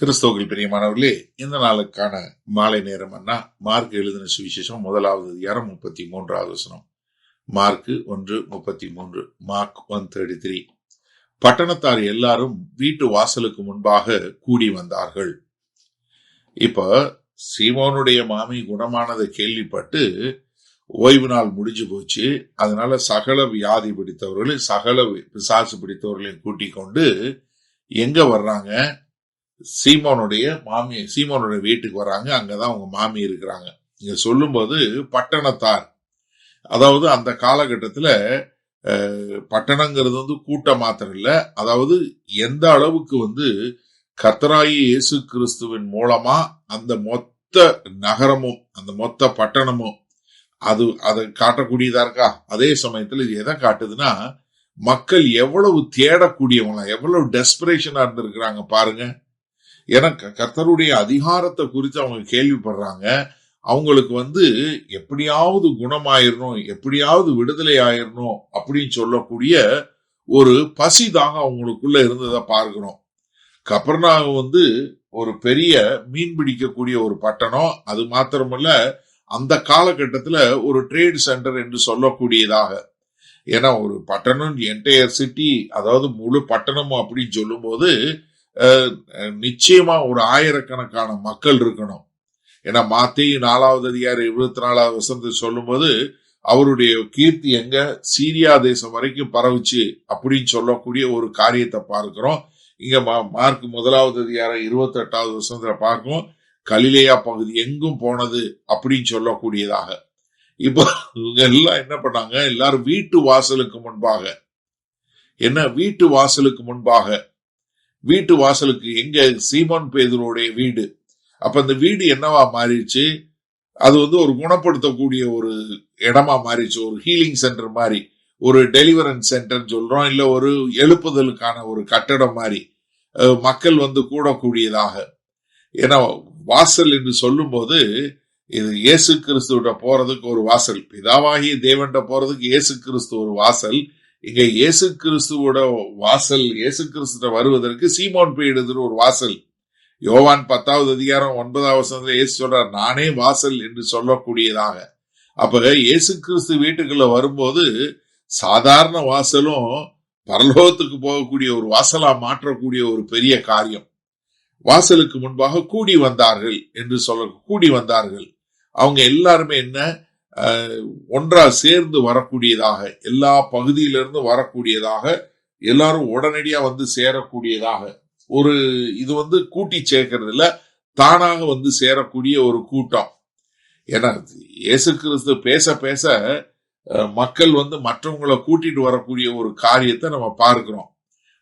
கிறிஸ்துவுக்குள் பிரியமானவர்களே, இந்த நாளுக்கான மாலை நேரம் அண்ணா மார்க் எழுதின சுவிசேஷம் 1வது அதிகாரம் 33வது வசனம். மார்க் 1:33. மார்க் 1:33. பட்டணத்தார் எல்லாரும் வீட்டு வாசலுக்கு முன்பாக கூடி வந்தார்கள். இப்ப சீமோனுடைய மாமி குணமானதை கேள்விப்பட்டு ஓய்வு நாள் முடிஞ்சு போச்சு, அதனால சகல வியாதி பிடித்தவர்களையும் சகல பிசாசு பிடித்தவர்களையும் கூட்டிக் கொண்டு எங்க வர்றாங்க? சீமோனுடைய வீட்டுக்கு வராங்க. அங்கதான் அவங்க மாமி இருக்கிறாங்க. இங்க சொல்லும்போது பட்டணத்தார், அதாவது அந்த காலகட்டத்துல பட்டணங்கிறது கூட்டம் மாத்திரம் இல்ல, அதாவது எந்த அளவுக்கு கர்த்தராகிய இயேசு கிறிஸ்துவின் மூலமா அந்த மொத்த நகரமும் அந்த மொத்த பட்டணமும் அதை காட்டக்கூடியதா இருக்கா. அதே சமயத்துல இது எதை காட்டுதுன்னா, மக்கள் எவ்வளவு தேடக்கூடியவங்களா, எவ்வளவு டெஸ்பரேஷனா இருந்திருக்கிறாங்க பாருங்க. ஏன்னா கர்த்தருடைய அதிகாரத்தை குறித்து அவங்க கேள்விப்படுறாங்க. அவங்களுக்கு எப்படியாவது குணமாயிரணும், எப்படியாவது விடுதலை ஆயிரணும் அப்படின்னு சொல்லக்கூடிய ஒரு பசிதாக அவங்களுக்குள்ள இருந்ததை பார்க்கிறோம். கப்பர்நாகும் ஒரு பெரிய மீன் பிடிக்கக்கூடிய ஒரு பட்டணம். அது மாத்திரமல்ல, அந்த காலகட்டத்துல ஒரு ட்ரேட் சென்டர் என்று சொல்லக்கூடியதாக. ஏன்னா ஒரு பட்டணம், என்டையர் சிட்டி, அதாவது முழு பட்டணமும் அப்படின்னு சொல்லும் போது நிச்சயமா ஒரு ஆயிரக்கணக்கான மக்கள் இருக்கணும். ஏன்னா மத்தேயு 4வது அதிகாரம் 24வது வசனத்தை சொல்லும் போது அவருடைய கீர்த்தி எங்க சீரியா தேசம் வரைக்கும் பரவுச்சு அப்படின்னு சொல்லக்கூடிய ஒரு காரியத்தை பார்க்கிறோம். இங்க மார்க் 1வது அதிகாரம் 28வது வசனத்துல பார்க்கிறோம், கலிலேயா பகுதி எங்கும் போனது அப்படின்னு சொல்லக்கூடியதாக. இப்போ இவங்க எல்லாம் என்ன பண்ணாங்க? எல்லாரும் வீட்டு வாசலுக்கு முன்பாக, வீட்டு வாசலுக்கு முன்பாக, வீட்டு வாசலுக்கு எங்க? சீமோன் பேதுருடைய வீடு. அப்ப அந்த வீடு என்னவா மாறிடுச்சு? அது ஒரு குணப்படுத்தக்கூடிய ஒரு இடமா மாறிடுச்சு. ஒரு ஹீலிங் சென்டர் மாதிரி, ஒரு டெலிவரன்ஸ் சென்டர் சொல்றோம், இல்ல ஒரு எழுப்புதலுக்கான ஒரு கட்டடம் மாதிரி மக்கள் கூடக்கூடியதாக. ஏன்னா வாசல் என்று சொல்லும் போது இது இயேசு கிறிஸ்துவிட போறதுக்கு ஒரு வாசல், பிதாவாகிய தேவன்ட போறதுக்கு இயேசு கிறிஸ்து ஒரு வாசல். இங்க இயேசு கிறிஸ்துவோட வாசல், இயேசு கிறிஸ்து வருவதற்கு சீமோன் பேதுரு ஒரு வாசல். யோவான் 10வது அதிகாரம் 9வது வசனத்துல இயேசு சொல்றார், நானே வாசல் என்று சொல்லக்கூடியதாக. அப்ப இயேசு கிறிஸ்து வீட்டுக்குள்ள வரும்போது சாதாரண வாசலும் பரலோகத்துக்கு போகக்கூடிய ஒரு வாசலா மாற்றக்கூடிய ஒரு பெரிய காரியம். வாசலுக்கு முன்பாக கூடி வந்தார்கள் என்று கூடி வந்தார்கள். அவங்க எல்லாருமே என்ன? ஒன்றா சேர்ந்து வரக்கூடியதாக, எல்லா பகுதியிலிருந்து வரக்கூடியதாக, எல்லாரும் உடனடியா சேரக்கூடியதாக ஒரு இது கூட்டி சேர்க்கிறது இல்ல, தானாக சேரக்கூடிய ஒரு கூட்டம். ஏன்னா இயேசு கிறிஸ்து பேச பேச மக்கள் மற்றவங்களை கூட்டிட்டு வரக்கூடிய ஒரு காரியத்தை நம்ம பார்க்கிறோம்.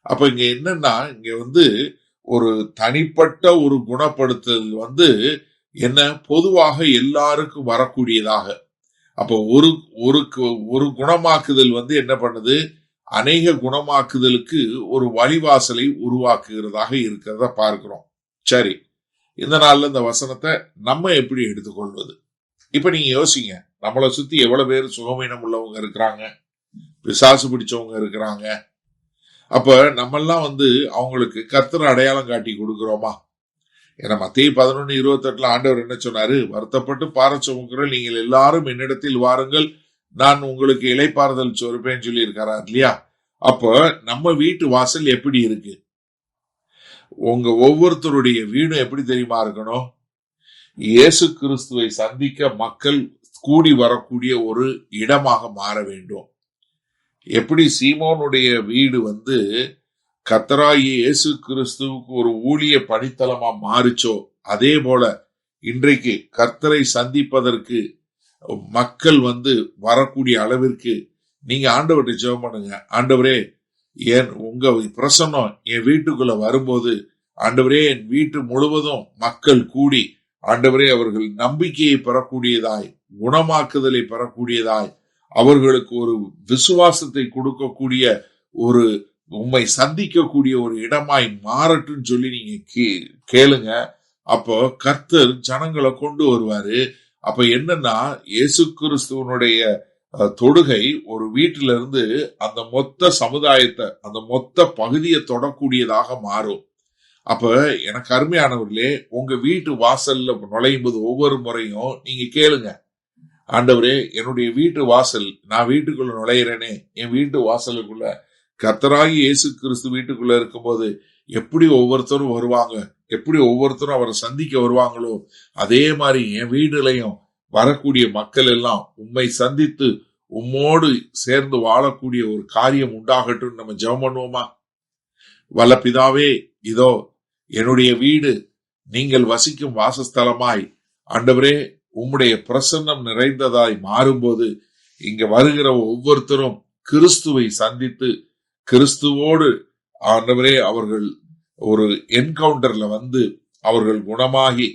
அப்ப இங்க என்னன்னா, இங்க ஒரு தனிப்பட்ட ஒரு குணப்படுத்தல் என்ன பொதுவாக எல்லாருக்கும் வரக்கூடியதாக. அப்போ ஒரு குணமாக்குதல் என்ன பண்ணுது? அநேக குணமாக்குதலுக்கு ஒரு வழிவாசலை உருவாக்குகிறதாக இருக்கிறத பார்க்கிறோம். சரி, இந்த நாள்ல இந்த வசனத்தை நம்ம எப்படி எடுத்துக்கொள்வது? இப்ப நீங்க யோசிங்க, நம்மளை சுத்தி எவ்வளவு பேர் சுகமீனம் உள்ளவங்க இருக்கிறாங்க, பிசாசு பிடிச்சவங்க இருக்கிறாங்க. அப்ப நம்மெல்லாம் அவங்களுக்கு கர்த்தர் அடையாளம் காட்டி கொடுக்கிறோமா? ஏன்னா மத்தேயு 11:28 ஆண்டவர் என்ன சொன்னாரு? வருத்தப்பட்டு பாரம் சுமக்கிற நீங்கள் எல்லாரும் என்னிடத்தில் வாருங்கள், நான் உங்களுக்கு இளைப்பாறுதல் சொருப்பேன்னு சொல்லி இருக்காரா இல்லையா? அப்ப நம்ம வீட்டு வாசல் எப்படி இருக்கு? உங்க ஒவ்வொருத்தருடைய வீடும் எப்படி தெரியுமா இருக்கணும்? இயேசு கிறிஸ்துவை சந்திக்க மக்கள் கூடி வரக்கூடிய ஒரு இடமாக மாற வேண்டும். எப்படி சீமோனுடைய வீடு கர்த்தராகிய இயேசு கிறிஸ்துவுக்கு ஒரு ஊழிய பணித்தலமா மாறிச்சோ, அதே போல இன்றைக்கு கர்த்தரை சந்திப்பதற்கு மக்கள் வரக்கூடிய அளவிற்கு நீங்க ஆண்டவர்கிட்ட ஜெபம் பண்ணுங்க. ஆண்டவரே, உங்க பிரசன்னம் என் வீட்டுக்குள்ள வரும்போது, ஆண்டவரே, என் வீட்டு முழுவதும் மக்கள் கூடி, ஆண்டவரே, அவர்கள் நம்பிக்கையை பெறக்கூடியதாய், குணமாக்குதலை பெறக்கூடியதாய், அவர்களுக்கு ஒரு விசுவாசத்தை கொடுக்கக்கூடிய ஒரு உம்மை சந்திக்கக்கூடிய ஒரு இடமாய் மாறட்டும் சொல்லி நீங்க கேளுங்க. அப்போ கர்த்தர் ஜனங்களை கொண்டு வருவாரு. அப்ப என்னன்னா, இயேசு கிறிஸ்துவனுடைய தொடுகை ஒரு வீட்டில இருந்து அந்த மொத்த சமுதாயத்தை, அந்த மொத்த பகுதியை தொடக்கூடியதாக மாறும். அப்ப எனக்கு அருமையானவர்களே, உங்க வீட்டு வாசல்ல நுழையும் போது ஒவ்வொரு முறையும் நீங்க கேளுங்க, ஆண்டவரே என்னுடைய வீட்டு வாசல், நான் வீட்டுக்குள்ள நுழையிறேனே, என் வீட்டு வாசலுக்குள்ள கர்த்தராகி இயேசு கிறிஸ்து வீட்டுக்குள்ள இருக்கும்போது எப்படி ஒவ்வொருத்தரும் வருவாங்க, எப்படி ஒவ்வொருத்தரும் அவரை சந்திக்க வருவாங்களோ அதே மாதிரி என் வீடுலையும் வரக்கூடிய மக்கள் எல்லாம் உம்மை சந்தித்து உம்மோடு சேர்ந்து வாழக்கூடிய ஒரு காரியம் உண்டாகட்டும். நம்ம ஜெபம் பண்ணுவோமா? வல்ல பிதாவே, இதோ என்னுடைய வீடு நீங்கள் வசிக்கும் வாசஸ்தலமாய் ஆண்டவரே உம்முடைய பிரசன்னம் நிறைந்ததாய் மாறும்போது இங்க வருகிற ஒவ்வொருத்தரும் கிறிஸ்துவை சந்தித்து கிறிஸ்துவோடு ஆண்டவரே அவர்கள் ஒரு என்கவுண்டர்ல வந்து அவர்கள் குணமாகி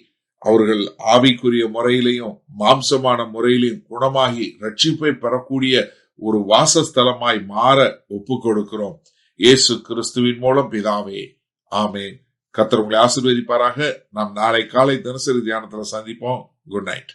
அவர்கள் ஆவிக்குரிய முறையிலையும் மாம்சமான முறையிலையும் குணமாகி ரட்சிப்பை பெறக்கூடிய ஒரு வாசஸ்தலமாய் மாற ஒப்பு கொடுக்கிறோம். இயேசு கிறிஸ்துவின் மூலம் பிதாவே, ஆமென். கர்த்தர் உங்களை ஆசீர்வதிப்பாராக. நாம் நாளை காலை தினசரி தியானத்துல சந்திப்போம். Good night.